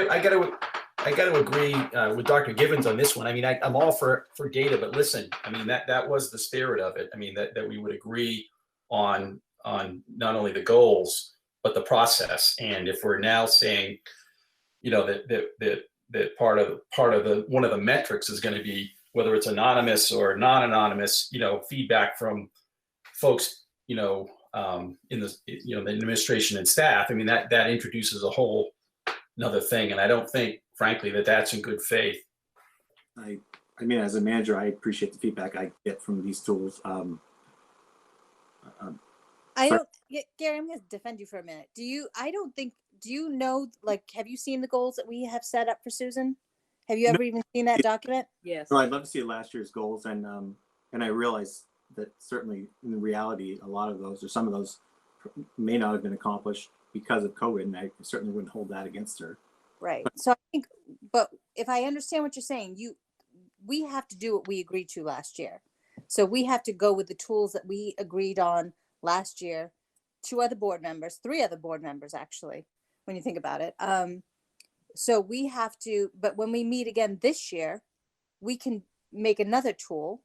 I got to agree with Dr. Givens on this one. I mean, I'm all for data, but listen, I mean, that was the spirit of it. I mean, that we would agree on not only the goals, but the process. And if we're now saying, you know, that part of one of the metrics is going to be whether it's anonymous or non-anonymous, you know, feedback from folks, you know, in the, you know, the administration and staff. I mean, that introduces a whole another thing. And I don't think, frankly, that that's in good faith. I mean, as a manager, I appreciate the feedback I get from these tools. I don't, Gary, I'm going to defend you for a minute. Do you know, like, have you seen the goals that we have set up for Susan? Have you ever even seen that document? Yes. So I'd love to see last year's goals, and I realize that certainly in reality, a lot of those or some of those may not have been accomplished because of COVID, and I certainly wouldn't hold that against her. Right. So I think, but if I understand what you're saying, we have to do what we agreed to last year. So we have to go with the tools that we agreed on last year. 3 other board members, actually, when you think about it. So we have to, but when we meet again this year, we can make another tool.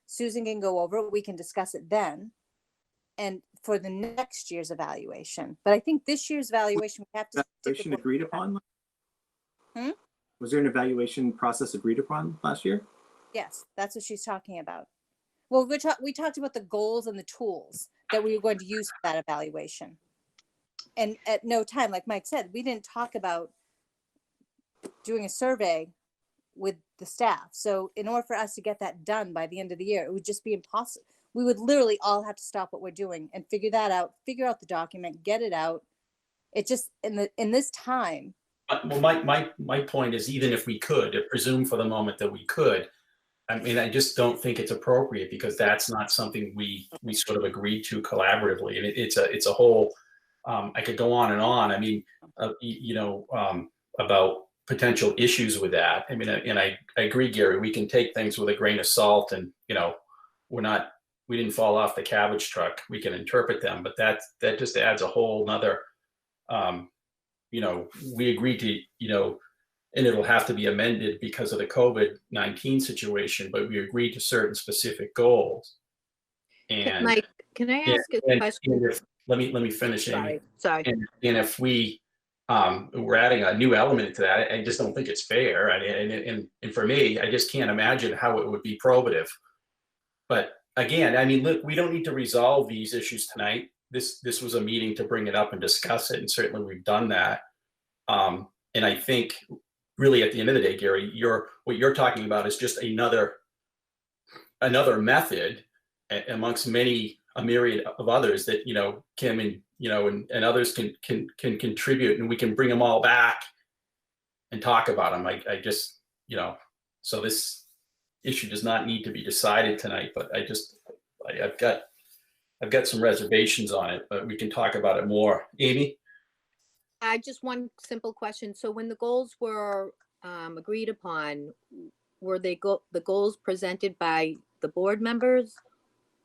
Susan can go over it. We can discuss it then. And for the next year's evaluation. But I think this year's evaluation, we have to. Evaluation agreed upon? Hmm? Was there an evaluation process agreed upon last year? Yes, that's what she's talking about. Well, we talked about the goals and the tools that we were going to use for that evaluation. And at no time, like Mike said, we didn't talk about doing a survey with the staff. So in order for us to get that done by the end of the year, it would just be impossible. We would literally all have to stop what we're doing and figure out the document, get it out. It just, in this time. Well, my point is, even if we could, presume for the moment that we could, I mean, I just don't think it's appropriate because that's not something we sort of agreed to collaboratively. And it's a whole, I could go on and on. I mean, you know, about potential issues with that. I mean, and I agree, Gary, we can take things with a grain of salt and, you know, we didn't fall off the cabbage truck. We can interpret them, but that just adds a whole nother, you know, we agreed to, you know, and it'll have to be amended because of the COVID-19 situation, but we agreed to certain specific goals. And Mike, can I ask a question? Let me finish, Amy. Sorry. And if we're adding a new element to that, I just don't think it's fair. And for me, I just can't imagine how it would be probative. But again, I mean, look, we don't need to resolve these issues tonight. This was a meeting to bring it up and discuss it, and certainly we've done that. And I think really at the end of the day, Gary, what you're talking about is just another method amongst a myriad of others that, you know, Kim and, you know, and others can contribute, and we can bring them all back and talk about them. I just, you know, so this issue does not need to be decided tonight, but I've got some reservations on it, but we can talk about it more. Amy? I just one simple question. So when the goals were agreed upon, were the goals presented by the board members,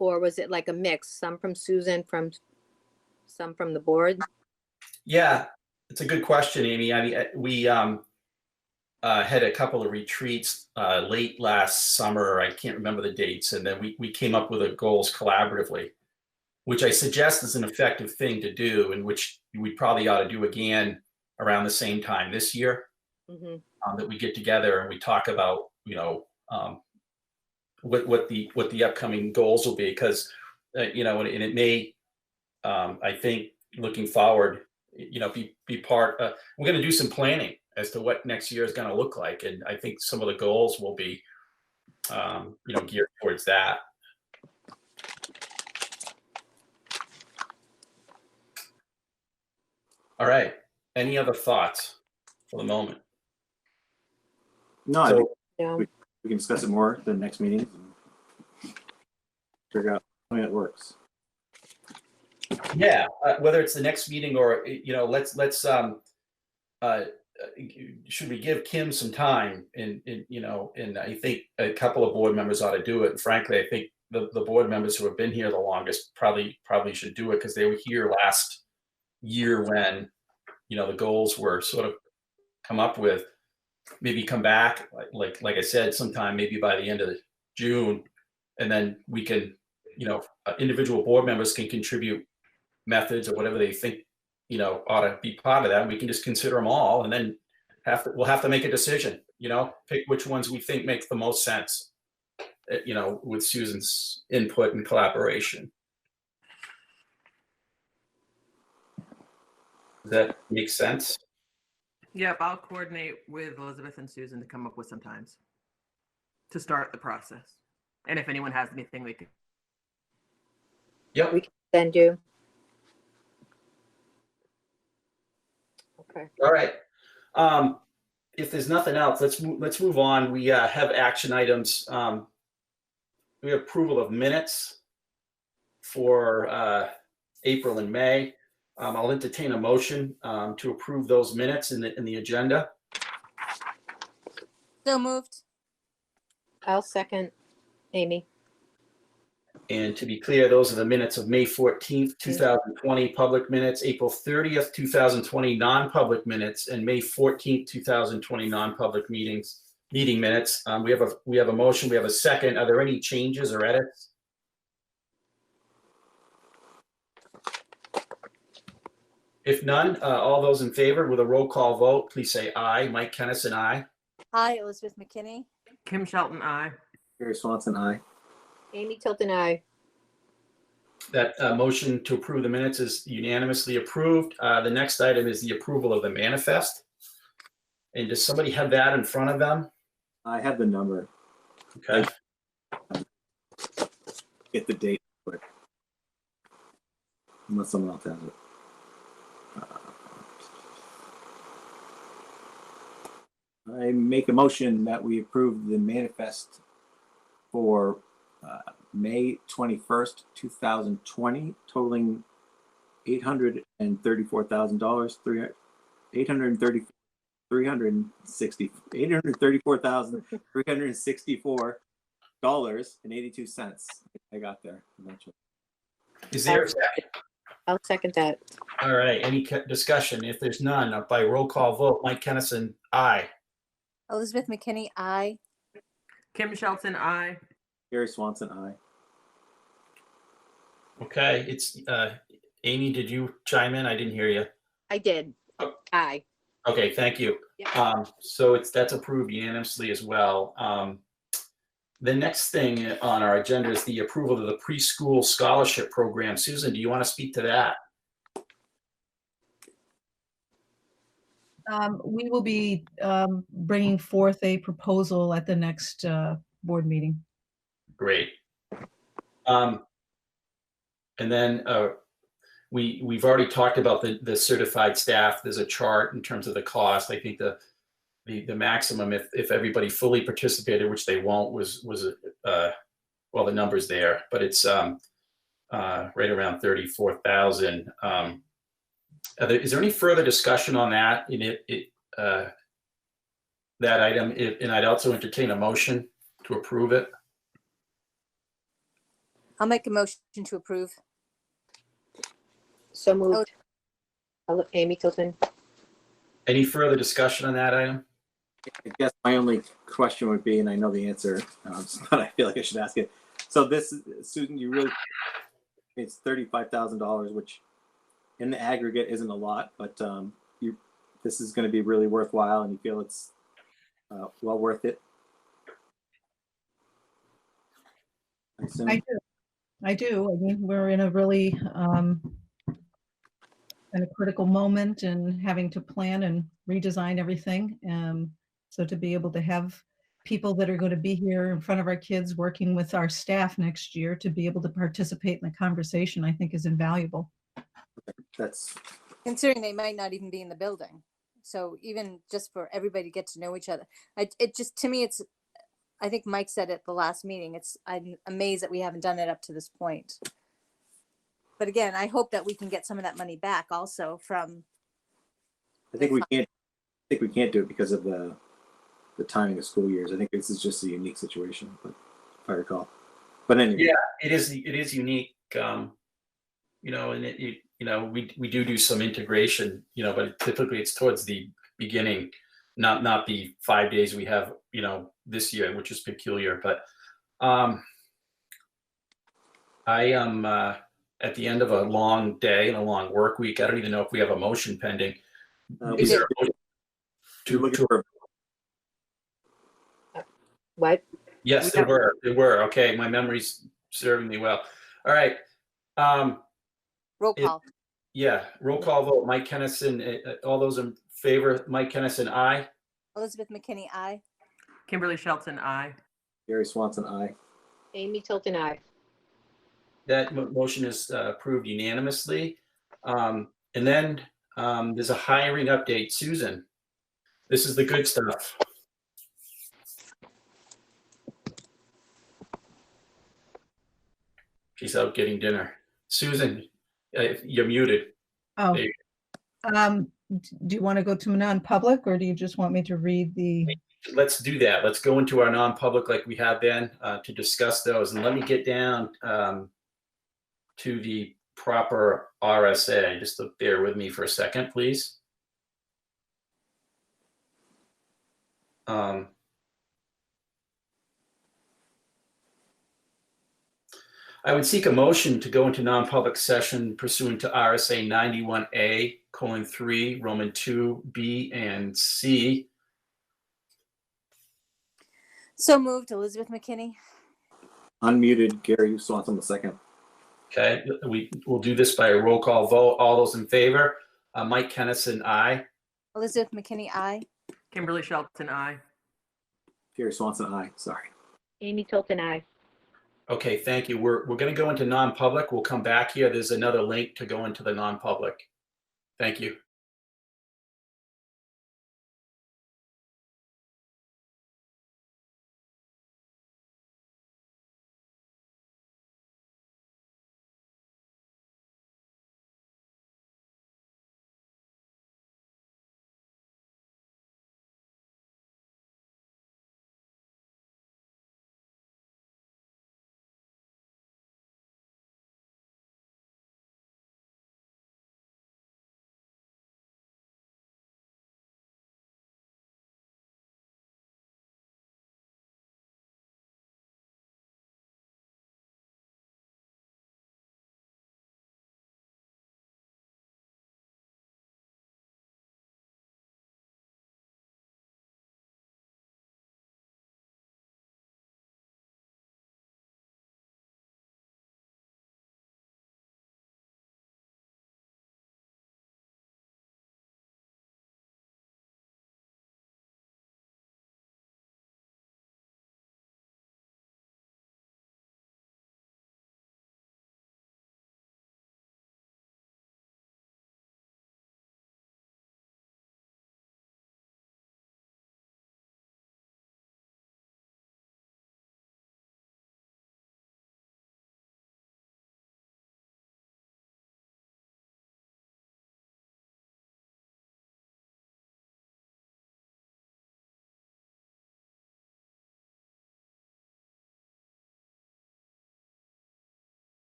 or was it like a mix? Some from Susan, some from the board? Yeah, it's a good question, Amy. I mean, we had a couple of retreats late last summer. I can't remember the dates, and then we came up with the goals collaboratively, which I suggest is an effective thing to do, and which we probably ought to do again around the same time this year, Mhm. that we get together and we talk about, what the upcoming goals will be, because and it may, I think, looking forward, be part. We're going to do some planning as to what next year is going to look like, and I think some of the goals will be, geared towards that. All right. Any other thoughts for the moment? No, I So- think Yeah. we can discuss it more at the next meeting. And figure out how it works. Yeah, whether it's the next meeting or let's should we give Kim some time, and I think a couple of board members ought to do it. And frankly, I think the board members who have been here the longest probably should do it, because they were here last year when the goals were sort of come up with. Maybe come back like I said, sometime maybe by the end of June, and then we can individual board members can contribute methods or whatever they think ought to be part of that, and we can just consider them all, and then we'll have to make a decision, pick which ones we think make the most sense, with Susan's input and collaboration. Does that make sense? Yep, I'll coordinate with Elizabeth and Susan to come up with some times to start the process. And if anyone has anything, they can. Yep. We can send you. Okay. All right. If there's nothing else, let's move on. We have action items. We have approval of minutes for April and May. I'll entertain a motion to approve those minutes in the agenda. So moved. I'll second Amy. And to be clear, those are the minutes of May 14th, 2020 public minutes, April 30th, 2020 non-public minutes, and May 14th, 2020 non-public meeting minutes. We have a motion. We have a second. Are there any changes or edits? If none, all those in favor with a roll call vote, please say aye. Mike Kennison, aye. Hi, Elizabeth McKinney. Kim Shelton, aye. Gary Swanson, aye. Amy Tilton, aye. That motion to approve the minutes is unanimously approved. The next item is the approval of the manifest. And does somebody have that in front of them? I have the number. Okay. Get the date quick. Unless someone else has it. I make a motion that we approve the manifest for May 21st, 2020, totaling $834,000, $834,364.82. I got there eventually. Is there a second? I'll second that. All right. Any discussion? If there's none, by roll call vote, Mike Kennison, aye. Elizabeth McKinney, aye. Kim Shelton, aye. Gary Swanson, aye. Okay. It's Amy, did you chime in? I didn't hear you. I did. Oh. Aye. Okay, thank you. Yeah. So that's approved unanimously as well. The next thing on our agenda is the approval of the preschool scholarship program. Susan, do you want to speak to that? We will be bringing forth a proposal at the next board meeting. Great. And then we've already talked about the certified staff. There's a chart in terms of the cost. I think the maximum, if everybody fully participated, which they won't, was well, the number's there, but it's right around 34,000. Is there any further discussion on that that item? And I'd also entertain a motion to approve it. I'll make a motion to approve. So moved. Amy Tilton. Any further discussion on that item? I guess my only question would be, and I know the answer, but I feel like I should ask it. So this, Susan, it's $35,000, which in the aggregate isn't a lot, but you this is going to be really worthwhile and you feel it's well worth it? I assume. I do. I do. I mean, we're in a really in a critical moment and having to plan and redesign everything. So to be able to have people that are going to be here in front of our kids working with our staff next year to be able to participate in the conversation, I think is invaluable. That's Considering they might not even be in the building. So even just for everybody to get to know each other, it just, to me, it's, I think Mike said at the last meeting, I'm amazed that we haven't done it up to this point. But again, I hope that we can get some of that money back also from. I think we can't. I think we can't do it because of the timing of school years. I think this is just a unique situation, but if I recall. But anyway. Yeah, it is unique. You know, and we do some integration, you know, but typically it's towards the beginning, not the 5 days we have, you know, this year, which is peculiar. But I am at the end of a long day and a long work week. I don't even know if we have a motion pending. Is there a motion to What? Yes, there were. There were. Okay, my memory's serving me well. All right. Roll call. Yeah, roll call vote. Mike Kennison, all those in favor, Mike Kennison, aye. Elizabeth McKinney, aye. Kimberly Shelton, aye. Gary Swanson, aye. Amy Tilton, aye. That motion is approved unanimously. And then there's a hiring update. Susan, this is the good stuff. She's out getting dinner. Susan, you're muted. Oh, There you do you want to go to non-public or do you just want me to read the? Let's do that. Let's go into our non-public like we have been to discuss those. And let me get down to the proper RSA. Just bear with me for a second, please. I would seek a motion to go into non-public session pursuant to RSA 91A:3, Roman 2, B, and C. So moved, Elizabeth McKinney. Unmuted, Gary Swanson, the second. Okay, we'll do this by a roll call vote. All those in favor? Mike Kennison, aye. Elizabeth McKinney, aye. Kimberly Shelton, aye. Gary Swanson, aye. Sorry. Amy Tilton, aye. Okay, thank you. We're going to go into non-public. We'll come back here. There's another link to go into the non-public. Thank you.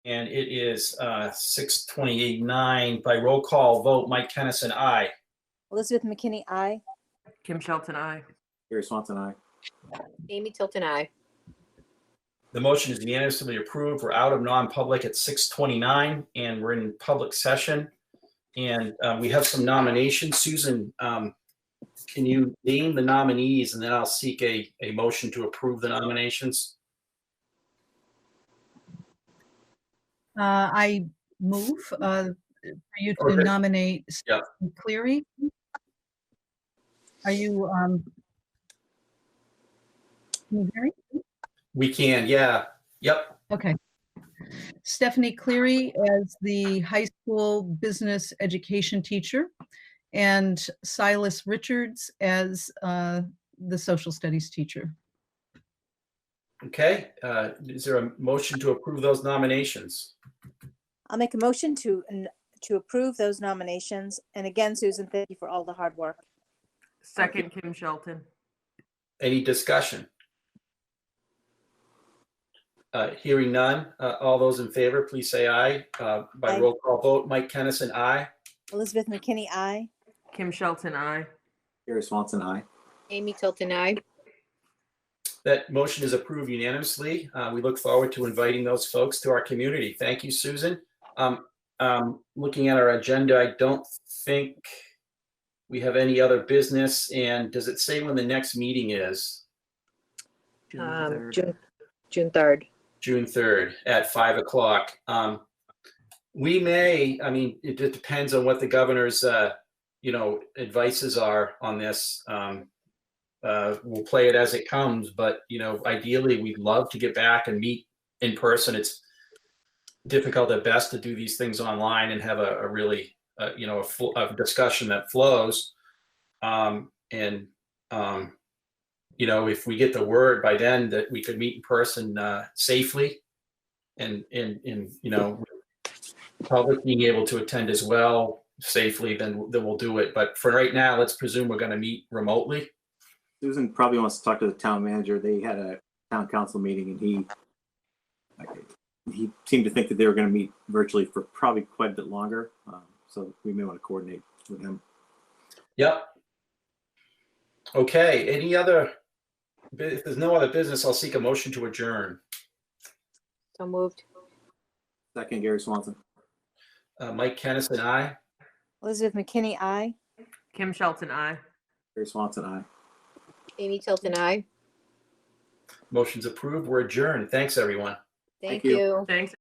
And it is 6:28:09 by roll call vote. Mike Kennison, aye. Elizabeth McKinney, aye. Kim Shelton, aye. Gary Swanson, aye. Amy Tilton, I. The motion is unanimously approved. We're out of non-public at 6:29 and we're in public session. And we have some nominations. Susan, can you name the nominees and then I'll seek a motion to approve the nominations? I move for you to Okay. nominate Yep. Stephanie Cleary. Are you, can you hear me? We can, yeah. Yep. Okay. Stephanie Cleary as the high school business education teacher and Silas Richards as the social studies teacher. Okay. Is there a motion to approve those nominations? I'll make a motion to approve those nominations. And again, Susan, thank you for all the hard work. Second, Kim Shelton. Any discussion? Hearing none. All those in favor, please say aye. By Aye. roll call vote, Mike Kennison, aye. Elizabeth McKinney, aye. Kim Shelton, aye. Gary Swanson, aye. Amy Tilton, I. That motion is approved unanimously. We look forward to inviting those folks to our community. Thank you, Susan. Looking at our agenda, I don't think we have any other business. And does it say when the next meeting is? June 3rd. June 3rd. June 3rd at 5 o'clock. We may, I mean, it depends on what the governor's, advices are on this. We'll play it as it comes, but, ideally we'd love to get back and meet in person. It's difficult at best to do these things online and have a really, a discussion that flows. If we get the word by then that we could meet in person safely and public being able to attend as well safely, then we'll do it. But for right now, let's presume we're going to meet remotely. Susan probably wants to talk to the town manager. They had a town council meeting and he seemed to think that they were going to meet virtually for probably quite a bit longer. So we may want to coordinate with him. Yep. Okay. If there's no other business, I'll seek a motion to adjourn. So moved. Second, Gary Swanson. Mike Kennison, aye. Elizabeth McKinney, aye. Kim Shelton, aye. Gary Swanson, aye. Amy Tilton, I. Motion's approved. We're adjourned. Thanks, everyone. Thank you. you. Thanks.